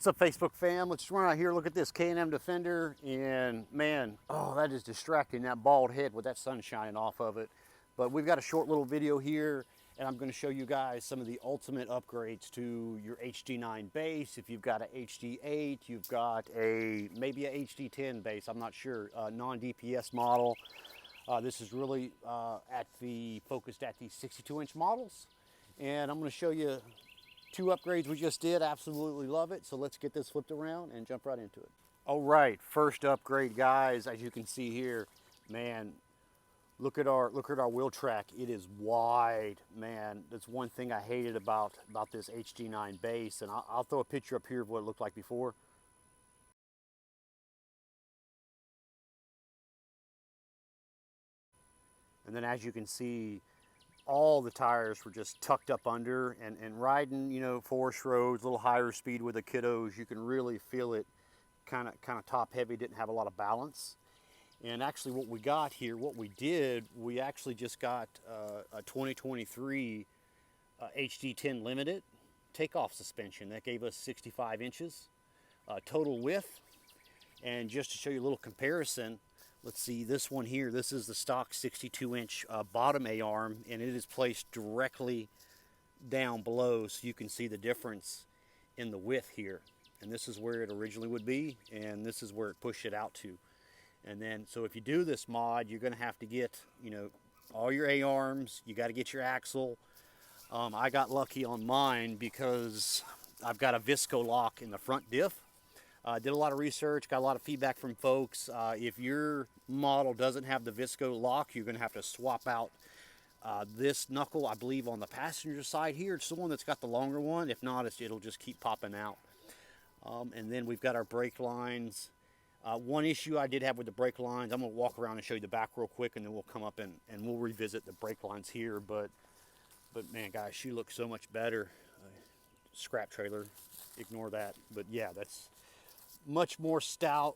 What's up, Facebook fam? Let's run out here, look at this K&M Defender, and man, oh, that is distracting, that bald head with that sun shining off of it. But we've got a short little video here, and I'm going to show you guys some of the ultimate upgrades to your HD9 base. If you've got a HD8, you've got maybe a HD10 base, I'm not sure, non-DPS model. This is really focused at the 62-inch models, and I'm going to show you two upgrades we just did. Absolutely love it. So let's get this flipped around and jump right into it. All right, first upgrade, guys. As you can see here, man, look at our wheel track. It is wide, man. That's one thing I hated about this HD9 base, and I'll throw a picture up here of what it looked like before. And then as you can see, all the tires were just tucked up under, and riding, you know, forest roads, a little higher speed with the kiddos, you can really feel it kind of top heavy, didn't have a lot of balance. And actually what we got here, we actually just got a 2023 HD10 Limited takeoff suspension. That gave us 65 inches total width. And just to show you a little comparison, let's see this one here. This is the stock 62-inch bottom A-arm, and it is placed directly down below, so you can see the difference in the width here. And this is where it originally would be, and this is where it pushed it out to. And then, so if you do this mod, you're going to have to get, you know, all your A-arms. You got to get your axle. I got lucky on mine because I've got a Visco lock in the front diff. Did a lot of research, got a lot of feedback from folks. If your model doesn't have the Visco lock, you're going to have to swap out this knuckle, I believe, on the passenger side here. It's the one that's got the longer one. If not, it'll just keep popping out. And then we've got our brake lines. One issue I did have with the brake lines, I'm going to walk around and show you the back real quick, and then we'll come up and we'll revisit the brake lines here. But man, guys, she looks so much better. Scrap trailer, ignore that. But yeah, that's much more stout,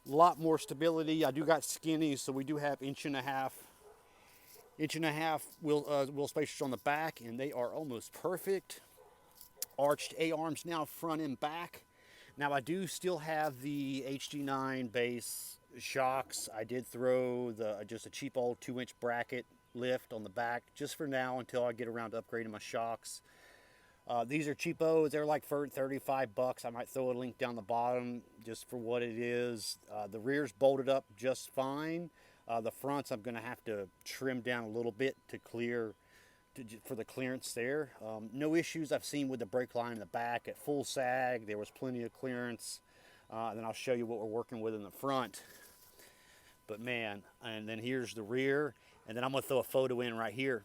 a lot more stability. I do got skinny, so we do have inch and a half wheel spacers on the back, and they are almost perfect. Arched A-arms now, front and back. Now I do still have the HD9 base shocks. I did throw just a cheap old 2-inch bracket lift on the back just for now until I get around to upgrading my shocks. These are cheapos. They're like for 35 bucks. I might throw a link down the bottom just for what it is. The rear's bolted up just fine. The fronts I'm going to have to trim down a little bit to for the clearance there. No issues I've seen with the brake line in the back. At full sag, there was plenty of clearance. And then I'll show you what we're working with in the front. But man, and then here's the rear. And then I'm going to throw a photo in right here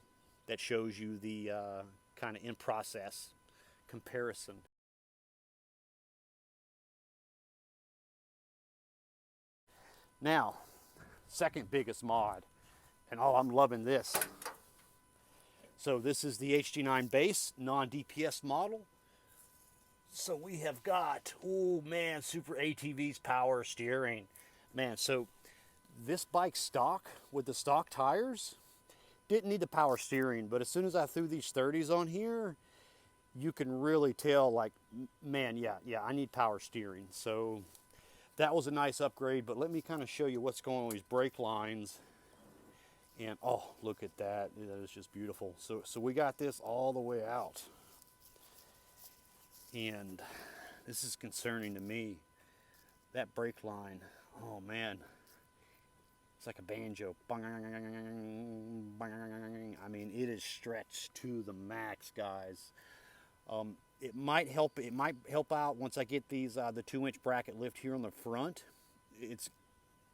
that shows you the kind of in process comparison. Now, second biggest mod, and oh, I'm loving this. So this is the HD9 base, non-DPS model. So we have got, oh man, Super ATV's power steering. Man, so this bike stock with the stock tires, didn't need the power steering, but as soon as I threw these 30s on here, you can really tell, like, man, yeah, I need power steering. So that was a nice upgrade, but let me kind of show you what's going on with these brake lines. And oh, look at that. That is just beautiful. So we got this all the way out. And this is concerning to me. That brake line, oh man. It's like a banjo. I mean, it is stretched to the max, guys. It might help out once I get these the 2-inch bracket lift here on the front. It's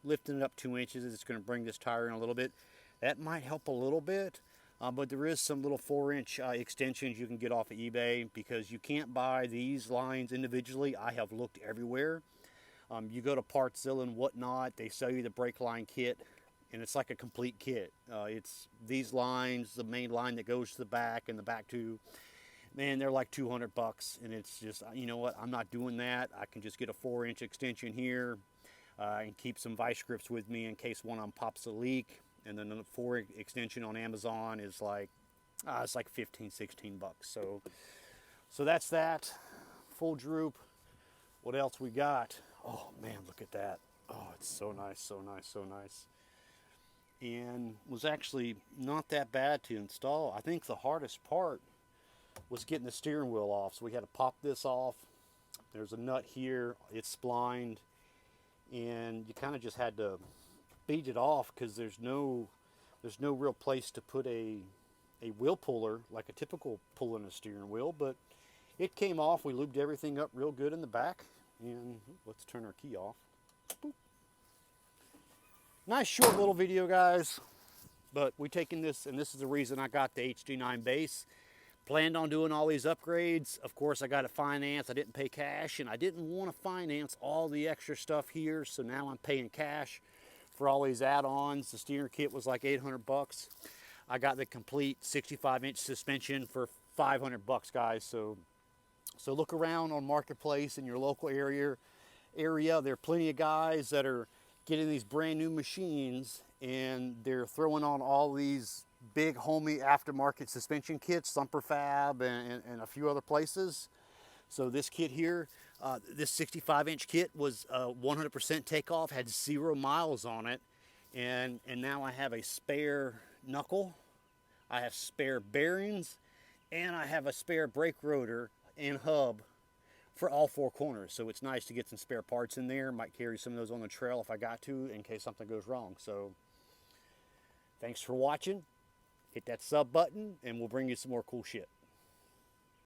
lifting it up 2 inches. It's going to bring this tire in a little bit. That might help a little bit. But there is some little 4-inch extensions you can get off of eBay, because you can't buy these lines individually. I have looked everywhere. You go to Partzilla and whatnot, they sell you the brake line kit, and it's like a complete kit. It's these lines, the main line that goes to the back and the back tube. Man, they're like 200 bucks, and it's just, you know what, I'm not doing that. I can just get a 4-inch extension here and keep some vice grips with me in case one of them pops a leak. And then the 4 extension on Amazon is like, it's like 15, 16 bucks. So that's that. full droop. What else we got? Oh man, look at that. Oh, it's so nice, so nice, so nice. And was actually not that bad to install. I think the hardest part was getting the steering wheel off. So we had to pop this off. There's a nut here, it's splined, and you kind of just had to beat it off because there's no real place to put a wheel puller like a typical pull in a steering wheel. But it came off. We lubed everything up real good in the back, and let's turn our key off. Boop. Nice short little video, guys, but we taking this, and this is the reason I got the HD9 base. Planned on doing all these upgrades. Of course, I got it financed. I didn't pay cash, and I didn't want to finance all the extra stuff here, so now I'm paying cash for all these add-ons. The steering kit was like 800 bucks. I got the complete 65-inch suspension for 500 bucks, guys. So look around on Marketplace in your local area. There are plenty of guys that are getting these brand new machines, and they're throwing on all these big homey aftermarket suspension kits, Thumperfab and a few other places. So this kit here, this 65-inch kit was 100% takeoff, had 0 miles on it, and now I have a spare knuckle, I have spare bearings, and I have a spare brake rotor and hub for all 4 corners. So it's nice to get some spare parts in there. Might carry some of those on the trail if I got to, in case something goes wrong. So thanks for watching. Hit that sub button and we'll bring you some more cool shit.